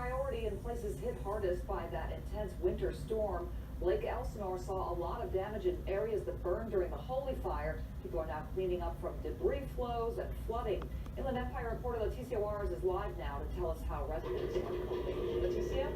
priority in places hit hardest by that intense winter storm. Lake Elsinore saw a lot of damage in areas that burned during the Holy Fire. People are now cleaning up from debris flows and flooding. Inland Empire reporter Leticia Juarez is live now to tell us how residents are coping. Leticia?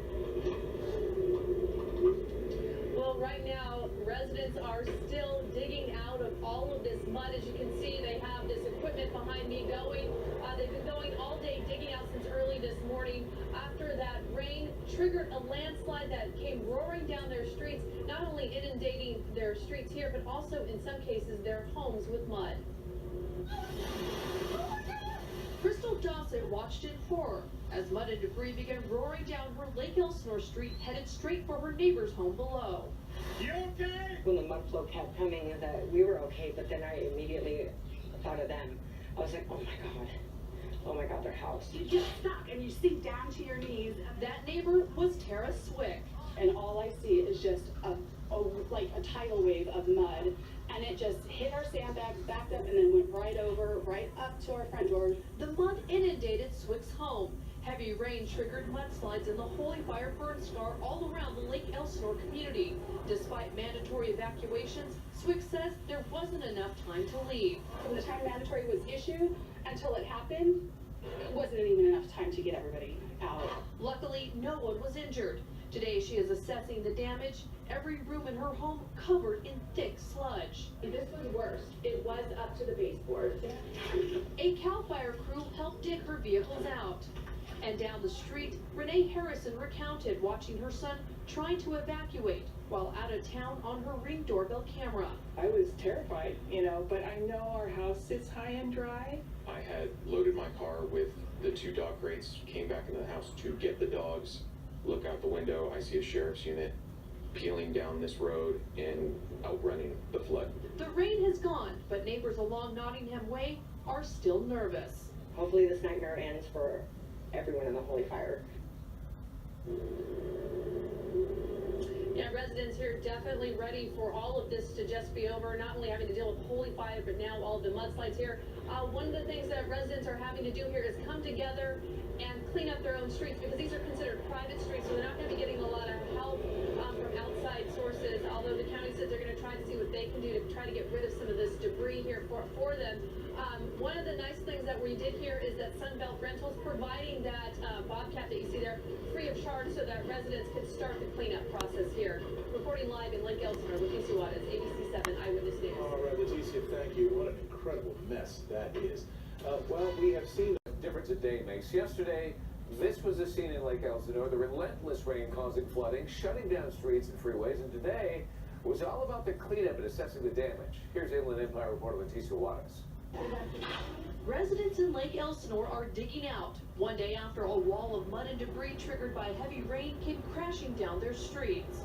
Well, right now, residents are still digging out of all of this mud. As you can see, they have this equipment behind me going. They've been going all day digging out since early this morning after that rain triggered a landslide that came roaring down their streets, not only inundating their streets here, but also in some cases their homes with mud. Crystal Dawson watched in horror as mud and debris began roaring down her Lake Elsinore street, headed straight for her neighbor's home below. You okay? When the mud flow kept coming, that we were okay, but then I immediately thought of them. I was like, oh my God, their house. You get stuck and you sink down to your knees. That neighbor was Tara Swick. And all I see is just like a tidal wave of mud. And it just hit our sandbags, backed up, and then went right up to our front door. The mud inundated Swick's home. Heavy rain triggered mudslides and the Holy Fire burn scar all around the Lake Elsinore community. Despite mandatory evacuations, Swick says there wasn't enough time to leave. From the time mandatory was issued until it happened, it wasn't even enough time to get everybody out. Luckily, no one was injured. Today, she is assessing the damage. Every room in her home covered in thick sludge. This was worse. It was up to the baseboard. A CAL FIRE crew helped dig her vehicles out. And down the street, Renee Harrison recounted watching her son trying to evacuate while out of town on her Ring doorbell camera. I was terrified, but I know our house sits high and dry. I had loaded my car with the 2 dog crates, came back into the house to get the dogs, look out the window, I see a sheriff's unit peeling down this road and outrunning the flood. The rain has gone, but neighbors along Nottingham Way are still nervous. Hopefully this nightmare ends for everyone in the Holy Fire. Yeah, residents here definitely ready for all of this to just be over, not only having to deal with the Holy Fire, but now all the mudslides here. One of the things that residents are having to do here is come together and clean up their own streets, because these are considered private streets, so they're not going to be getting a lot of help from outside sources, although the county says they're going to try to see what they can do to try to get rid of some of this debris here for them. One of the nice things that we did here is that Sunbelt Rentals providing that Bobcat that you see there free of charge so that residents can start the cleanup process here. Reporting live in Lake Elsinore, Leticia Juarez, ABC 7 Eyewitness News. All right, Leticia, thank you. What an incredible mess that is. Well, we have seen The difference a day makes. Yesterday, this was a scene in Lake Elsinore, the relentless rain causing flooding, shutting down streets and freeways, and today was all about the cleanup and assessing the damage. Here's Inland Empire reporter Leticia Juarez. Residents in Lake Elsinore are digging out one day after a wall of mud and debris triggered by heavy rain came crashing down their streets.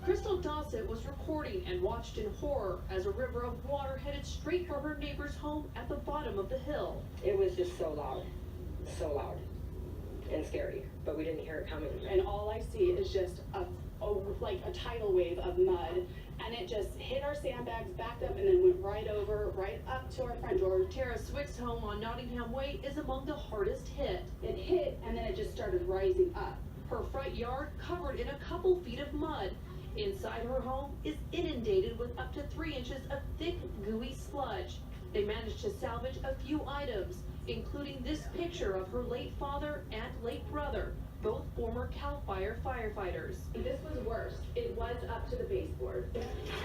Crystal Dawson was recording and watched in horror as a river of water headed straight for her neighbor's home at the bottom of the hill. It was just so loud and scary, but we didn't hear it coming. And all I see is just like a tidal wave of mud. And it just hit our sandbags, backed up, and then went right up to our front door. Tara Swick's home on Nottingham Way is among the hardest hit. It hit, and then it just started rising up. Her front yard covered in a couple feet of mud. Inside her home is inundated with up to 3 inches of thick, gooey sludge. They managed to salvage a few items, including this picture of her late father and late brother, both former CAL FIRE firefighters. This was worse. It was up to the baseboard.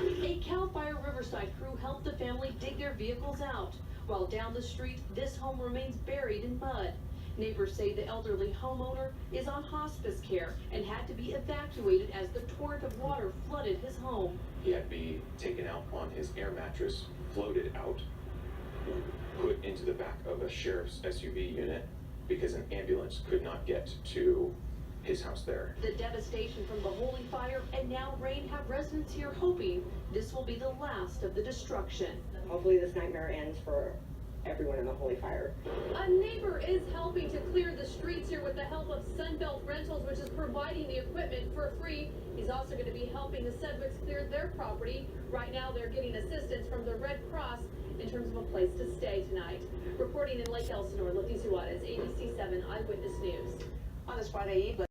A CAL FIRE Riverside crew helped the family dig their vehicles out, while down the street, this home remains buried in mud. Neighbors say the elderly homeowner is on hospice care and had to be evacuated as the torrent of water flooded his home. He had to be taken out on his air mattress, floated out, put into the back of a sheriff's SUV unit because an ambulance could not get to his house there. The devastation from the Holy Fire and now rain have residents here hoping this will be the last of the destruction. Hopefully this nightmare ends for everyone in the holy fire. A neighbor is helping to clear the streets here with the help of Sunbelt Rentals, which is providing the equipment for free. He's also going to be helping the Sedgwicks clear their property. Right now, they're getting assistance from the Red Cross in terms of a place to stay tonight. Reporting in Lake Elsinore, Leticia Juarez, ABC 7 Eyewitness News. On this Friday evening.